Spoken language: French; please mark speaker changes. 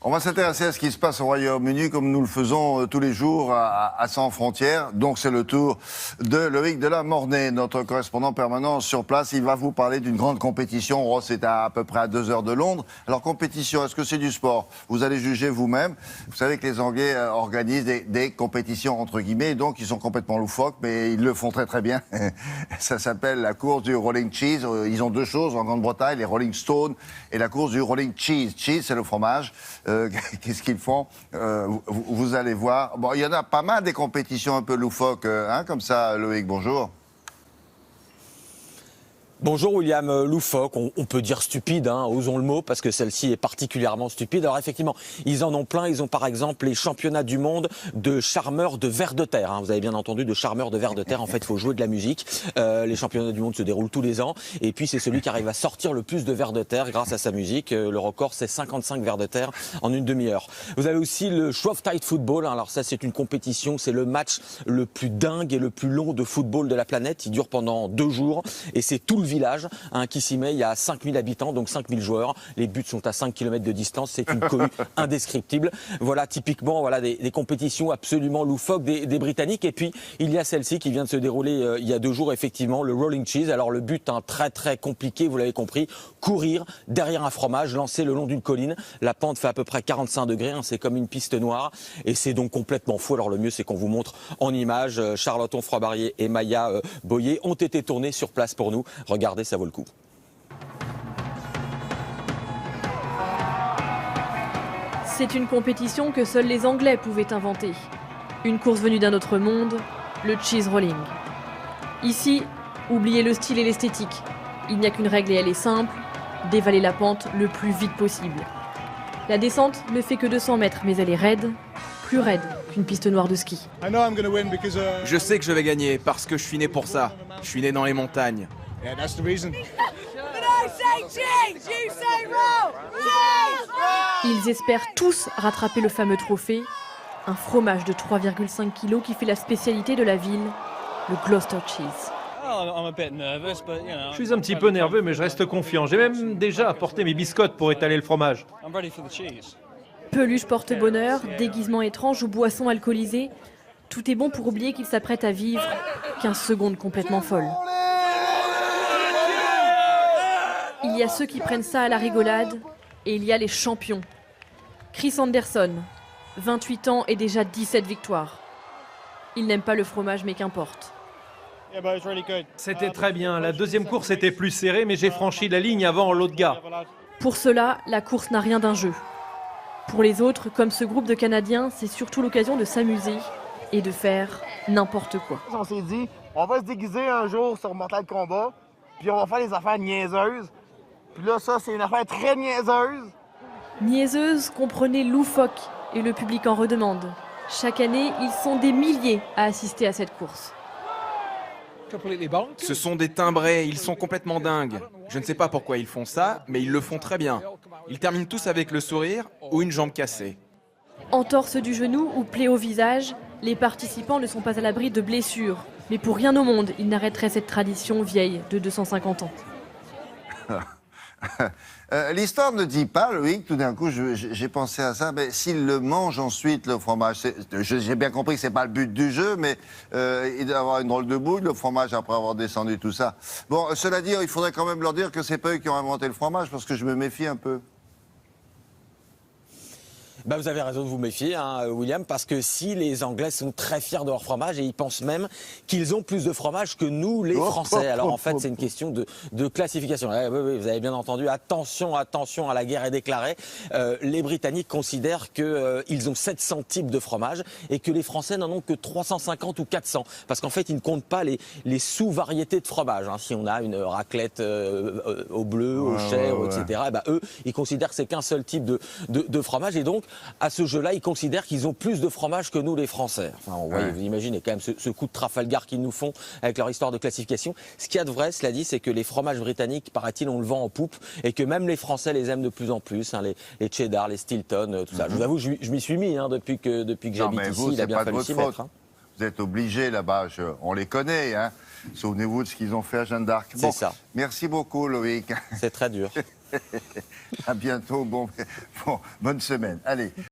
Speaker 1: On va s'intéresser à ce qui se passe au Royaume-Uni comme nous le faisons tous les jours à Sans Frontières. Donc c'est le tour de Loïc de la Mornay, notre correspondant permanent sur place. Il va vous parler d'une grande compétition. Ross est à peu près à 2 heures de Londres. Alors compétition, est-ce que c'est du sport? Vous allez juger vous-même. Vous savez que les Anglais organisent des compétitions entre guillemets, donc ils sont complètement loufoques, mais ils le font très très bien. Ça s'appelle la course du Rolling Cheese. Ils ont deux choses en Grande-Bretagne, les Rolling Stones et la course du Rolling Cheese. Cheese, c'est le fromage. Qu'est-ce qu'ils font? Vous allez voir. Bon, il y en a pas mal des compétitions un peu loufoques, comme ça, Loïc, bonjour.
Speaker 2: Bonjour William, loufoque, on peut dire stupide, osons le mot, parce que celle-ci est particulièrement stupide. Alors effectivement, ils en ont plein, ils ont par exemple les championnats du monde de charmeurs de vers de terre. Vous avez bien entendu, de charmeurs de vers de terre, en fait il faut jouer de la musique. Les championnats du monde se déroulent tous les ans, et puis c'est celui qui arrive à sortir le plus de vers de terre grâce à sa musique. Le record c'est 55 vers de terre en une demi-heure. Vous avez aussi le Shrovetide Football, alors ça c'est une compétition, c'est le match le plus dingue et le plus long de football de la planète. Il dure pendant 2 jours, et c'est tout le village qui s'y met. Il y a 5000 habitants, donc 5000 joueurs. Les buts sont à 5 km de distance. C'est une cohue indescriptible. Voilà, typiquement, des compétitions absolument loufoques des Britanniques. Et puis, il y a celle-ci qui vient de se dérouler il y a 2 jours, effectivement, le Rolling Cheese. Alors, le but, très, très compliqué, vous l'avez compris. Courir derrière un fromage, lancé le long d'une colline. La pente fait à peu près 45 degrés. C'est comme une piste noire. Et c'est donc complètement fou. Alors, le mieux, c'est qu'on vous montre en images. Charlotte Onfroy-Barrier et Maya Boyer ont été tournés sur place pour nous. Regardez, ça vaut le coup.
Speaker 3: C'est une compétition que seuls les Anglais pouvaient inventer. Une course venue d'un autre monde, le cheese rolling. Ici, oubliez le style et l'esthétique. Il n'y a qu'une règle et elle est simple, dévaler la pente le plus vite possible. La descente ne fait que 200 mètres, mais elle est raide, plus raide qu'une piste noire de ski.
Speaker 4: Je sais que je vais gagner parce que je suis né pour ça. Je suis né dans les montagnes.
Speaker 3: Ils espèrent tous rattraper le fameux trophée, un fromage de 3,5 kg qui fait la spécialité de la ville, le Gloucester Cheese.
Speaker 5: Je suis un petit peu nerveux, mais je reste confiant. J'ai même déjà apporté mes biscottes pour étaler le fromage.
Speaker 3: Peluche porte-bonheur, déguisement étrange ou boisson alcoolisée, tout est bon pour oublier qu'il s'apprête à vivre 15 secondes complètement folles. Il y a ceux qui prennent ça à la rigolade et il y a les champions. Chris Anderson, 28 ans et déjà 17 victoires. Il n'aime pas le fromage mais qu'importe.
Speaker 5: C'était très bien. La deuxième course était plus serrée, mais j'ai franchi la ligne avant l'autre gars.
Speaker 3: Pour cela, la course n'a rien d'un jeu. Pour les autres, comme ce groupe de Canadiens, c'est surtout l'occasion de s'amuser et de faire n'importe quoi.
Speaker 6: On s'est dit, on va se déguiser un jour sur Mortal Kombat, puis on va faire des affaires niaiseuses. Puis là, ça, c'est une affaire très niaiseuse.
Speaker 3: Niaiseuse, comprenez loufoque, et le public en redemande. Chaque année, ils sont des milliers à assister à cette course.
Speaker 4: Ce sont des timbrés, ils sont complètement dingues. Je ne sais pas pourquoi ils font ça, mais ils le font très bien. Ils terminent tous avec le sourire ou une jambe cassée.
Speaker 3: Entorse du genou ou plaie au visage, les participants ne sont pas à l'abri de blessures. Mais pour rien au monde, ils n'arrêteraient cette tradition vieille de 250 ans.
Speaker 1: L'histoire ne dit pas, Loïc, tout d'un coup, j'ai pensé à ça, mais s'il le mange ensuite, le fromage, j'ai bien compris que c'est pas le but du jeu, mais il doit avoir une drôle de bouille, le fromage, après avoir descendu tout ça. Bon, cela dit, il faudrait quand même leur dire que c'est pas eux qui ont inventé le fromage, parce que je me méfie un peu.
Speaker 2: Vous avez raison de vous méfier, William, parce que si les Anglais sont très fiers de leur fromage et ils pensent même qu'ils ont plus de fromage que nous, les Français. Alors en fait, c'est une question de classification. Oui, vous avez bien entendu. Attention, attention, à la guerre est déclarée. Les Britanniques considèrent qu'ils ont 700 types de fromage et que les Français n'en ont que 350 ou 400. Parce qu'en fait, ils ne comptent pas les sous-variétés de fromage. Si on a une raclette au bleu, au chèvre, etc., eux, ils considèrent que c'est qu'un seul type de fromage. Et donc, à ce jeu-là, ils considèrent qu'ils ont plus de fromage que nous, les Français. Vous imaginez quand même ce coup de Trafalgar qu'ils nous font avec leur histoire de classification. Ce qu'il y a de vrai, cela dit, c'est que les fromages britanniques, paraît-il, on le vend en poupe et que même les Français les aiment de plus en plus. Les cheddar, les Stilton, tout ça. Je vous avoue, je m'y suis mis depuis que j'habite ici. Il a bien fallu s'y mettre.
Speaker 1: Vous êtes obligés là-bas, on les connaît. Souvenez-vous de ce qu'ils ont fait à Jeanne d'Arc.
Speaker 2: C'est ça.
Speaker 1: Merci beaucoup, Loïc.
Speaker 2: C'est très dur.
Speaker 1: À bientôt, bonne semaine. Allez.